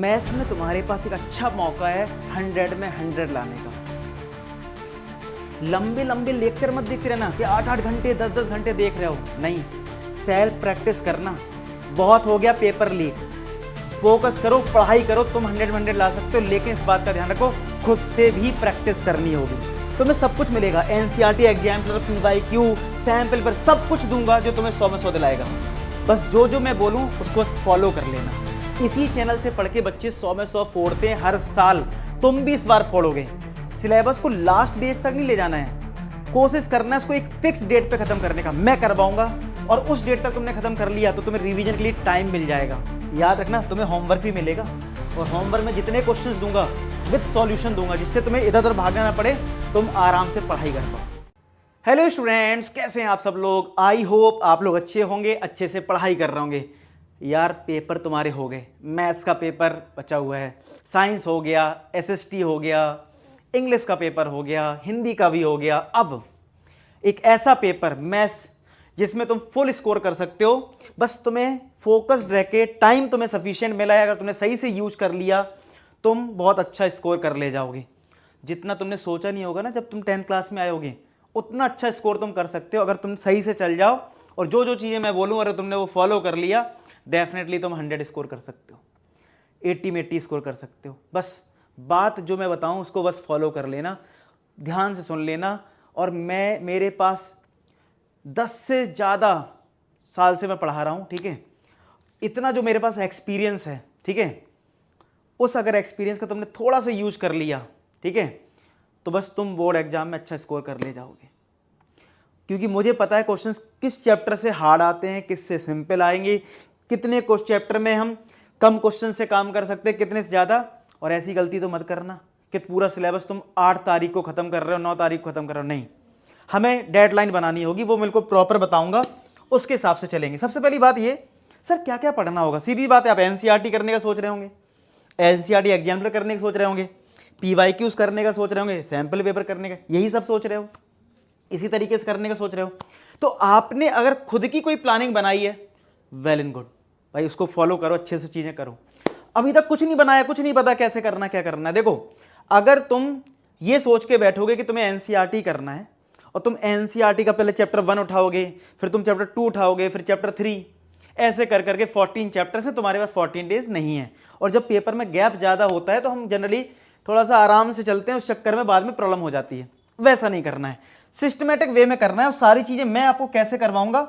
Maths में तुम्हारे पास एक अच्छा मौका है 100 में 100 लाने का। लंबे लंबे लेक्चर मत देखते रहना कि 8-8 घंटे 10-10 घंटे देख रहे हो, नहीं, सेल्फ प्रैक्टिस करना। बहुत हो गया पेपर लीक, फोकस करो, पढ़ाई करो, तुम 100 में 100 ला सकते हो, लेकिन इस बात का ध्यान रखो खुद से भी प्रैक्टिस करनी होगी। तुम्हें सब कुछ मिलेगा, एनसीईआरटी एग्जाम, पीवाईक्यू, सैंपल पर सब कुछ दूंगा जो तुम्हें 100 में 100 दिलाएगा। बस जो मैं बोलूं उसको फॉलो कर लेना। इसी चैनल से पढ़ के बच्चे 100 में 100 फोड़ते हैं हर साल, तुम भी इस बार फोड़ोगे। सिलेबस को लास्ट डेज तक नहीं ले जाना है, कोशिश करना है उसको एक फिक्स डेट पे खत्म करने का। मैं करवाऊंगा और उस डेट तक तुमने खत्म कर लिया तो तुम्हें रिवीजन के लिए टाइम मिल जाएगा। याद रखना, तुम्हें होमवर्क भी मिलेगा और होमवर्क में जितने क्वेश्चंस दूंगा विद सॉल्यूशन दूंगा, जिससे तुम्हें इधर उधर भागना ना पड़े, तुम आराम से पढ़ाई कर पाओ। हेलो स्टूडेंट्स, कैसे हैं आप सब लोग? आई होप आप लोग अच्छे होंगे, अच्छे से पढ़ाई कर रहे होंगे। यार पेपर तुम्हारे हो गए, मैथ्स का पेपर बचा हुआ है, साइंस हो गया, एसएसटी हो गया, इंग्लिश का पेपर हो गया, हिंदी का भी हो गया। अब एक ऐसा पेपर मैथ्स जिसमें तुम फुल स्कोर कर सकते हो। बस तुम्हें फोकस्ड रह के, टाइम तुम्हें सफिशिएंट मिला है, अगर तुमने सही से यूज कर लिया तुम बहुत अच्छा स्कोर कर ले जाओगे। जितना तुमने सोचा नहीं होगा ना जब तुम 10th क्लास में आयोगे, उतना अच्छा स्कोर तुम कर सकते हो अगर तुम सही से चल जाओ। और जो चीज़ें मैं बोलूँ अगर तुमने वो फॉलो कर लिया, डेफिनेटली तुम 100 स्कोर कर सकते हो, 80 में 80 स्कोर कर सकते हो। बस बात जो मैं बताऊँ उसको बस फॉलो कर लेना, ध्यान से सुन लेना। और मेरे पास 10 से ज़्यादा साल से मैं पढ़ा रहा हूँ, ठीक है। इतना जो मेरे पास एक्सपीरियंस है, ठीक है, उस अगर एक्सपीरियंस का तुमने थोड़ा सा यूज कर लिया, ठीक है, तो बस तुम बोर्ड एग्जाम में अच्छा स्कोर कर ले जाओगे। क्योंकि मुझे पता है क्वेश्चंस किस चैप्टर से हार्ड आते हैं, किस से सिंपल आएंगे, कितने चैप्टर में हम कम क्वेश्चन से काम कर सकते हैं, कितने से ज़्यादा। और ऐसी गलती तो मत करना कि पूरा सिलेबस तुम 8 तारीख को ख़त्म कर रहे हो, 9 तारीख को ख़त्म कर रहे हो। नहीं, हमें डेडलाइन बनानी होगी, वो मेरे को प्रॉपर बताऊंगा, उसके हिसाब से चलेंगे। सबसे पहली बात ये, सर क्या क्या पढ़ना होगा? सीधी बात है, आप एनसीईआरटी करने का सोच रहे होंगे, एनसीईआरटी एग्जाम करने का सोच रहे होंगे, पीवाईक्यूज करने का सोच रहे होंगे, सैंपल पेपर करने का, यही सब सोच रहे हो, इसी तरीके से करने का सोच रहे हो। तो आपने अगर खुद की कोई प्लानिंग बनाई है, वेल एंड गुड भाई, उसको फॉलो करो, अच्छे से चीजें करो। अभी तक कुछ नहीं बनाया, कुछ नहीं पता कैसे करना, क्या करना है। देखो, अगर तुम ये सोच के बैठोगे कि तुम्हें एनसीईआरटी करना है और तुम एनसीईआरटी का पहले चैप्टर 1 उठाओगे, फिर तुम चैप्टर 2 उठाओगे, फिर चैप्टर 3, ऐसे कर करके 14 चैप्टर से तुम्हारे पास 14 डेज नहीं है। और जब पेपर में गैप ज़्यादा होता है तो हम जनरली थोड़ा सा आराम से चलते हैं, उस चक्कर में बाद में प्रॉब्लम हो जाती है। वैसा नहीं करना है, सिस्टमेटिक वे में करना है। और सारी चीज़ें मैं आपको कैसे करवाऊंगा,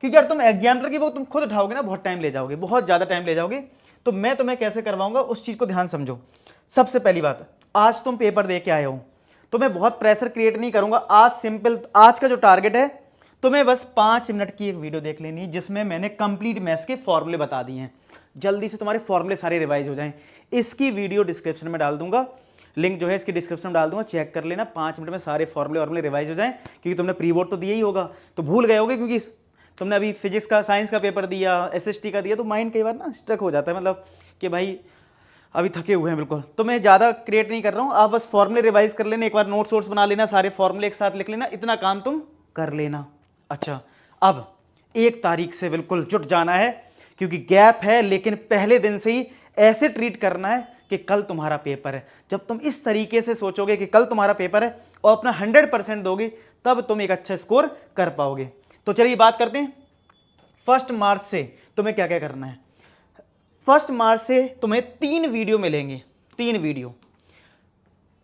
क्योंकि यार तुम एग्जामिनर की वो तुम खुद उठाओगे ना, बहुत टाइम ले जाओगे, बहुत ज़्यादा टाइम ले जाओगे। तो मैं तुम्हें कैसे करवाऊंगा उस चीज़ को ध्यान समझो। सबसे पहली बात, आज तुम पेपर दे के आए हो तो मैं बहुत प्रेशर क्रिएट नहीं करूंगा। आज सिंपल, आज का जो टारगेट है, तुम्हें बस 5 मिनट की एक वीडियो देख लेनी जिसमें मैंने कंप्लीट मैथ्स के फॉर्मूले बता दिए हैं। जल्दी से तुम्हारे फॉर्मूले सारे रिवाइज हो जाएं। इसकी वीडियो डिस्क्रिप्शन में डाल दूंगा, लिंक जो है इसकी डिस्क्रिप्शन में डाल दूंगा, चेक कर लेना। 5 मिनट में सारे फॉर्मूले रिवाइज हो जाएं, क्योंकि तुमने प्री बोर्ड तो दिया ही होगा तो भूल गए होगे, क्योंकि तुमने अभी फिजिक्स का, साइंस का पेपर दिया, एसएसटी का दिया, तो माइंड कई बार ना स्ट्रक हो जाता है, मतलब कि भाई अभी थके हुए हैं बिल्कुल। तो मैं ज़्यादा क्रिएट नहीं कर रहा हूँ, आप बस फॉर्मूले रिवाइज कर लेना, एक बार नोट्स वोट्स बना लेना, सारे फॉर्मूले एक साथ लिख लेना, इतना काम तुम कर लेना। अच्छा, अब 1 तारीख से बिल्कुल जुट जाना है, क्योंकि गैप है, लेकिन पहले दिन से ही ऐसे ट्रीट करना है कि कल तुम्हारा पेपर है। जब तुम इस तरीके से सोचोगे कि कल तुम्हारा पेपर है और अपना 100% दोगे, तब तुम एक अच्छा स्कोर कर पाओगे। तो चलिए बात करते हैं 1 मार्च से तुम्हें क्या क्या करना है। 1 मार्च से तुम्हें 3 वीडियो मिलेंगे, 3 वीडियो।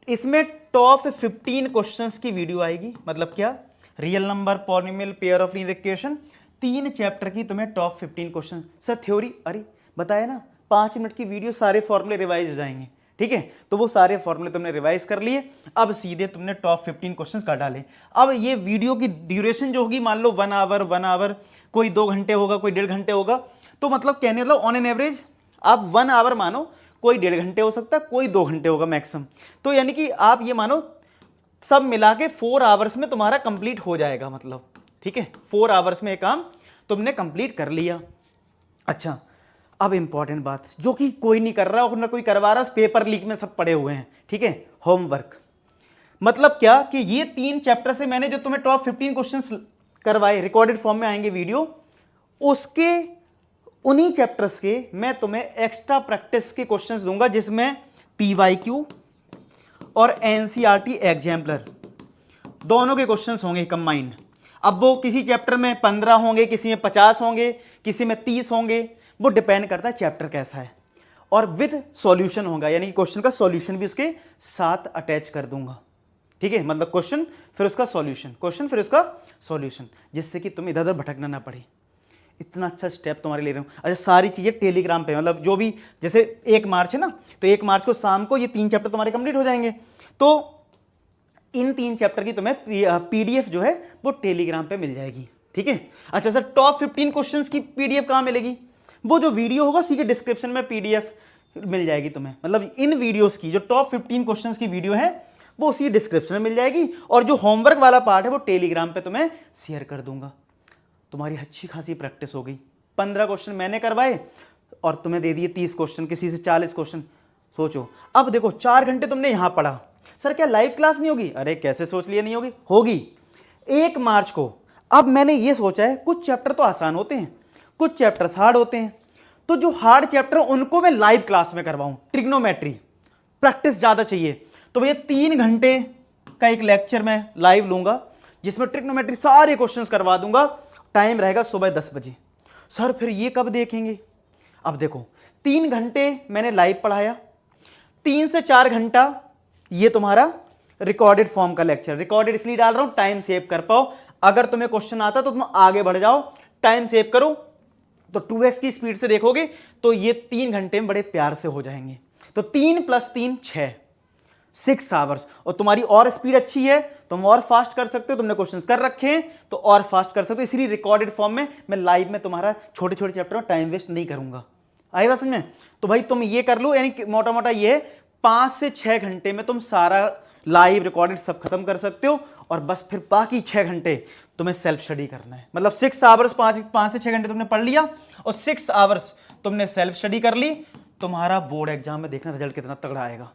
इसमें टॉप 15 क्वेश्चंस की वीडियो आएगी। मतलब क्या, real number, polynomial, pair of linear equation, 3 chapter की तुम्हें टॉप 15 क्वेश्चन। सर थ्योरी, अरे बताया ना, 5 मिनट की वीडियो, सारे फॉर्मूले रिवाइज हो जाएंगे, ठीक है। तो वो सारे फॉर्मूले तुमने रिवाइज कर लिए, अब सीधे तुमने टॉप 15 क्वेश्चंस का डाले। अब ये वीडियो की ड्यूरेशन जो होगी, मान लो 1 आवर, कोई 2 घंटे होगा, कोई 1.5 घंटे होगा। तो मतलब कहने मतलब ऑन एन एवरेज आप 1 आवर मानो, कोई 1.5 घंटे हो सकता है, कोई 2 घंटे होगा मैक्सिमम। तो यानी कि आप ये मानो सब मिला के 4 आवर्स में तुम्हारा कंप्लीट हो जाएगा, मतलब ठीक है, 4 आवर्स में ये काम तुमने कंप्लीट कर लिया। अच्छा, अब इंपॉर्टेंट बात जो कि कोई नहीं कर रहा और ना कोई करवा रहा, पेपर लीक में सब पड़े हुए हैं, ठीक है, होमवर्क। मतलब क्या कि ये 3 चैप्टर से मैंने जो तुम्हें टॉप 15 क्वेश्चंस करवाए, रिकॉर्डेड फॉर्म में आएंगे वीडियो, उसके उन्हीं चैप्टर्स के मैं तुम्हें एक्स्ट्रा प्रैक्टिस के क्वेश्चंस दूंगा, जिसमें पीवाईक्यू और एनसीईआरटी एग्जाम्पलर दोनों के क्वेश्चंस होंगे कंबाइंड। अब वो किसी चैप्टर में 15 होंगे, किसी में 50 होंगे, किसी में 30 होंगे, वो डिपेंड करता है चैप्टर कैसा है। और विद सॉल्यूशन होगा, यानी क्वेश्चन का सॉल्यूशन भी उसके साथ अटैच कर दूंगा। ठीक है, मतलब क्वेश्चन फिर उसका सॉल्यूशन, क्वेश्चन फिर उसका सॉल्यूशन, जिससे कि तुम इधर उधर भटकना ना पड़े। इतना अच्छा स्टेप तुम्हारे ले रहा हूँ। अच्छा, सारी चीज़ें टेलीग्राम पे, मतलब जो भी, जैसे 1 मार्च है ना, तो 1 मार्च को शाम को ये 3 चैप्टर तुम्हारे कंप्लीट हो जाएंगे। तो इन 3 चैप्टर की तुम्हें पीडीएफ जो है वो टेलीग्राम पे मिल जाएगी। ठीक है। अच्छा सर, टॉप 15 क्वेश्चंस की पीडीएफ कहाँ मिलेगी? वो जो वीडियो होगा उसी के डिस्क्रिप्शन में पीडीएफ मिल जाएगी तुम्हें। मतलब इन वीडियोस की जो टॉप 15 क्वेश्चंस की वीडियो है वो उसी डिस्क्रिप्शन में मिल जाएगी, और जो होमवर्क वाला पार्ट है वो टेलीग्राम पे तुम्हें शेयर कर दूंगा। तुम्हारी अच्छी खासी प्रैक्टिस हो गई। 15 क्वेश्चन मैंने करवाए और तुम्हें दे दिए 30 क्वेश्चन, किसी से 40 क्वेश्चन। सोचो, अब देखो 4 घंटे तुमने यहां पढ़ा, सर क्या लाइव क्लास नहीं होगी? अरे कैसे सोच लिया नहीं होगी? होगी 1 मार्च को। अब मैंने ये सोचा है, कुछ चैप्टर तो आसान होते हैं, कुछ चैप्टर्स हार्ड होते हैं, तो जो हार्ड चैप्टर उनको मैं लाइव क्लास में करवाऊं। ट्रिग्नोमेट्री प्रैक्टिस ज्यादा चाहिए, तो भैया 3 घंटे का एक लेक्चर मैं लाइव लूंगा, जिसमें ट्रिग्नोमेट्री सारे क्वेश्चंस करवा दूंगा। टाइम रहेगा सुबह 10 बजे। सर फिर ये कब देखेंगे? अब देखो 3 घंटे मैंने लाइव पढ़ाया, 3 से 4 घंटा ये तुम्हारा रिकॉर्डेड फॉर्म का लेक्चर। रिकॉर्डेड इसलिए डाल रहा हूं टाइम सेव कर पाओ। अगर तुम्हें क्वेश्चन आता तो तुम आगे बढ़ जाओ, टाइम सेव करो, तो 2x की स्पीड से देखोगे तो ये 3 घंटे में बड़े प्यार से हो जाएंगे। तो 3 + 3 6 आवर्स। और तुम्हारी और स्पीड अच्छी है, तुम और फास्ट कर सकते हो, तुमने क्वेश्चंस कर रखे हैं तो और फास्ट कर सकते हो। इसलिए रिकॉर्डेड फॉर्म में मैं लाइव में तुम्हारा छोटे छोटे चैप्टर में टाइम वेस्ट नहीं करूंगा। आई बात समझ में? तो भाई तुम ये कर लो, यानी मोटा मोटा ये 5 से 6 घंटे में तुम सारा लाइव रिकॉर्डेड सब खत्म कर सकते हो, और बस फिर बाकी 6 घंटे तुम्हें सेल्फ स्टडी करना है। मतलब 6 आवर्स, 5 से 6 घंटे तुमने पढ़ लिया और 6 आवर्स तुमने सेल्फ स्टडी कर ली। तुम्हारा बोर्ड एग्जाम में देखना रिजल्ट कितना तगड़ा आएगा,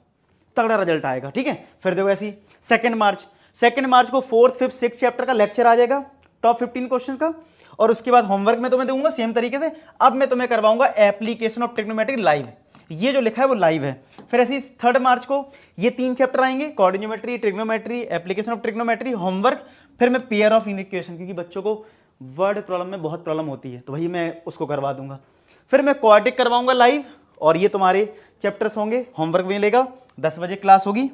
तगड़ा रिजल्ट आएगा। ठीक है। फिर देखो ऐसी 2 मार्च को 4th, 5th, 6th चैप्टर का लेक्चर आ जाएगा टॉप 15 क्वेश्चन का, और उसके बाद होमवर्क में तुम्हें दूंगा सेम तरीके से। अब मैं तुम्हें करवाऊंगा एप्लीकेशन ऑफ ट्रिग्नोमेट्री लाइव, ये जो लिखा है वो लाइव है। फिर ऐसी 3rd मार्च को ये 3 चैप्टर आएंगे, coordinate, trigonometry, application of trigonometry, homework. फिर मैं पेयर ऑफ इक्वेशन, क्योंकि बच्चों को वर्ड प्रॉब्लम में बहुत प्रॉब्लम होती है, तो भाई मैं उसको करवा दूंगा। फिर मैं क्वाड्रिक करवाऊंगा लाइव, और ये तुम्हारे चैप्टर्स होंगे, होमवर्क मिलेगा, 10 बजे क्लास होगी।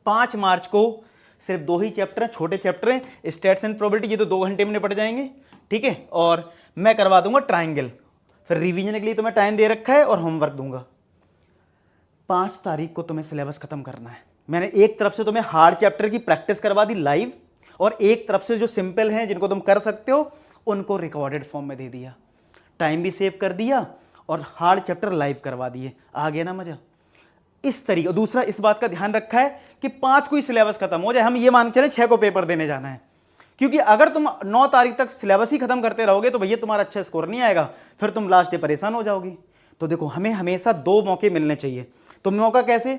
5 मार्च को सिर्फ 2 ही चैप्टर हैं, छोटे चैप्टर हैं, स्टैट्स एंड प्रोबेबिलिटी, ये तो 2 घंटे में निपट जाएंगे। ठीक है। और मैं करवा दूंगा ट्राइंगल। फिर रिवीजन के लिए तुम्हें टाइम दे रखा है और होमवर्क दूंगा। 5 तारीख को तुम्हें सिलेबस खत्म करना है। मैंने एक तरफ से तुम्हें हार्ड चैप्टर की प्रैक्टिस करवा दी लाइव, और एक तरफ से जो सिंपल हैं जिनको तुम कर सकते हो उनको रिकॉर्डेड फॉर्म में दे दिया। टाइम भी सेव कर दिया और हार्ड चैप्टर लाइव करवा दिए। आ गया ना मजा? इस तरीके। दूसरा इस बात का ध्यान रखा है कि 5 को ही सिलेबस खत्म हो जाए। हम ये मान के चले 6 को पेपर देने जाना है, क्योंकि अगर तुम 9 तारीख तक सिलेबस ही खत्म करते रहोगे तो भैया तुम्हारा अच्छा स्कोर नहीं आएगा, फिर तुम लास्ट डे परेशान हो जाओगी। तो देखो, हमें हमेशा 2 मौके मिलने चाहिए। तो मौका कैसे?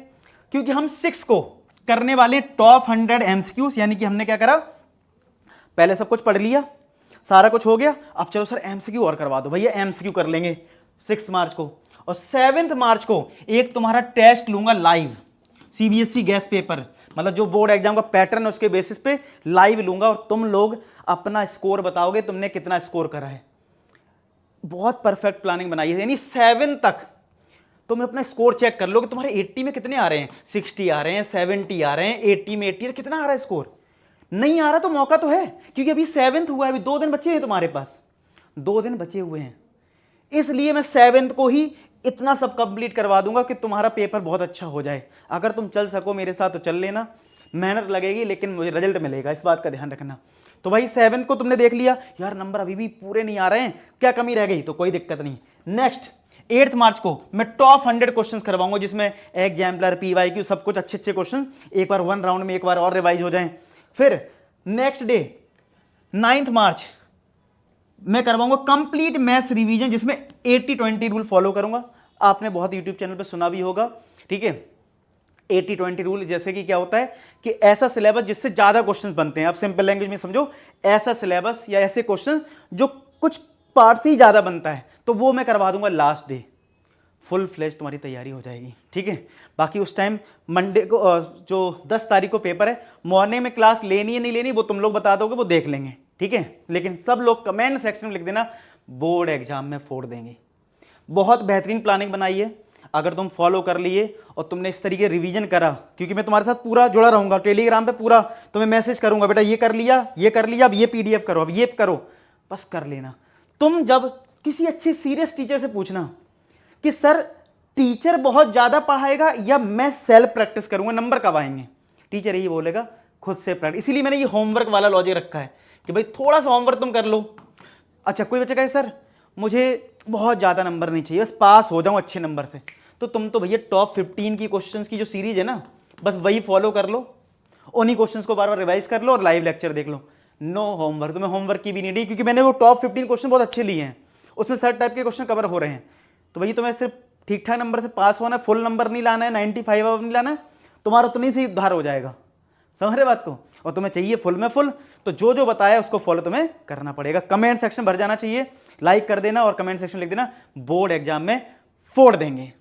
क्योंकि हम 6 को करने वाले टॉप 100 MCQs, यानी कि हमने क्या करा, पहले सब कुछ पढ़ लिया, सारा कुछ हो गया, अब चलो सर MCQ और करवा दो। भैया MCQ कर लेंगे 6 मार्च को। और 7 मार्च को एक तुम्हारा टेस्ट लूंगा लाइव, CBSE गैस पेपर, मतलब जो बोर्ड एग्जाम का पैटर्न है उसके बेसिस पे लाइव लूंगा, और तुम लोग अपना स्कोर बताओगे तुमने कितना स्कोर करा है। बहुत परफेक्ट प्लानिंग बनाई है, यानी 7 तक तुम अपना स्कोर चेक कर लो कि तुम्हारे 80 में कितने आ रहे हैं, 60 आ रहे हैं, 70 आ रहे हैं, 80 में 80 कितना आ रहा है स्कोर। नहीं आ रहा तो मौका तो है, क्योंकि अभी 7th हुआ है, अभी 2 दिन बचे हैं तुम्हारे पास, 2 दिन बचे हुए हैं। इसलिए मैं 7th को ही इतना सब कंप्लीट करवा दूंगा कि तुम्हारा पेपर बहुत अच्छा हो जाए। अगर तुम चल सको मेरे साथ तो चल लेना, मेहनत लगेगी लेकिन मुझे रिजल्ट मिलेगा, इस बात का ध्यान रखना। तो भाई 7th को तुमने देख लिया, यार नंबर अभी भी पूरे नहीं आ रहे हैं, क्या कमी रह गई, तो कोई दिक्कत नहीं। नेक्स्ट 8 मार्च को मैं टॉप 100 क्वेश्चंस करवाऊंगा, जिसमें एग्जाम्पलर, PYQ सब कुछ अच्छे क्वेश्चन, एक बार 1 राउंड में एक बार और रिवाइज हो जाएं। फिर नेक्स्ट डे 9th मार्च मैं करवाऊंगा कंप्लीट मैथ्स रिवीजन, जिसमें 80-20 रूल फॉलो करूंगा। आपने बहुत यूट्यूब चैनल पे सुना भी होगा। ठीक है। 80-20 रूल जैसे कि क्या होता है कि ऐसा सिलेबस जिससे ज्यादा क्वेश्चंस बनते हैं। आप सिंपल लैंग्वेज में समझो, ऐसा सिलेबस या ऐसे क्वेश्चन जो कुछ पार्ट से ही ज़्यादा बनता है, तो वो मैं करवा दूंगा लास्ट डे, फुल फ्लेज तुम्हारी तैयारी हो जाएगी, ठीक है। बाकी उस टाइम मंडे को जो 10 तारीख को पेपर है, मॉर्निंग में क्लास लेनी है नहीं लेनी वो तुम लोग बता दोगे, वो देख लेंगे, ठीक है। लेकिन सब लोग कमेंट सेक्शन में लिख देना बोर्ड एग्जाम में फोड़ देंगे। बहुत बेहतरीन प्लानिंग बनाई है, अगर तुम फॉलो कर लिए और तुमने इस तरीके रिवीजन करा, क्योंकि मैं तुम्हारे साथ पूरा जुड़ा रहूंगा, टेलीग्राम पे पूरा तुम्हें मैसेज करूंगा, बेटा ये कर लिया, ये कर लिया, अब ये पीडीएफ करो, अब ये करो, बस कर लेना। तुम जब किसी अच्छी सीरियस टीचर से पूछना कि सर टीचर बहुत ज्यादा पढ़ाएगा या मैं सेल्फ प्रैक्टिस करूंगा, नंबर कब आएंगे, टीचर यही बोलेगा खुद से प्रैक्टिस। इसीलिए मैंने ये होमवर्क वाला लॉजिक रखा है कि भाई थोड़ा सा होमवर्क तुम कर लो। अच्छा, कोई बच्चा कहे सर मुझे बहुत ज़्यादा नंबर नहीं चाहिए, बस पास हो जाऊँ अच्छे नंबर से, तो तुम तो भैया टॉप 15 की क्वेश्चंस की जो सीरीज है ना, बस वही फॉलो कर लो, उन्हीं क्वेश्चंस को बार बार रिवाइज कर लो और लाइव लेक्चर देख लो। नो होमवर्क, तुम्हें होमवर्क की भी नहीं दी, क्योंकि मैंने वो टॉप 15 क्वेश्चन बहुत अच्छे लिए हैं, उसमें सर टाइप के क्वेश्चन कवर हो रहे हैं। तो भैया तुम्हें सिर्फ ठीक ठाक नंबर से पास होना है, फुल नंबर नहीं लाना है, 95 अब नहीं लाना है, तुम्हारा उतनी से उद्धार हो जाएगा, समझ रहे बात को। और तुम्हें चाहिए फुल में फुल, तो जो जो बताया उसको फॉलो तुम्हें करना पड़ेगा। कमेंट सेक्शन भर जाना चाहिए, लाइक कर देना और कमेंट सेक्शन लिख देना बोर्ड एग्जाम में फोड़ देंगे।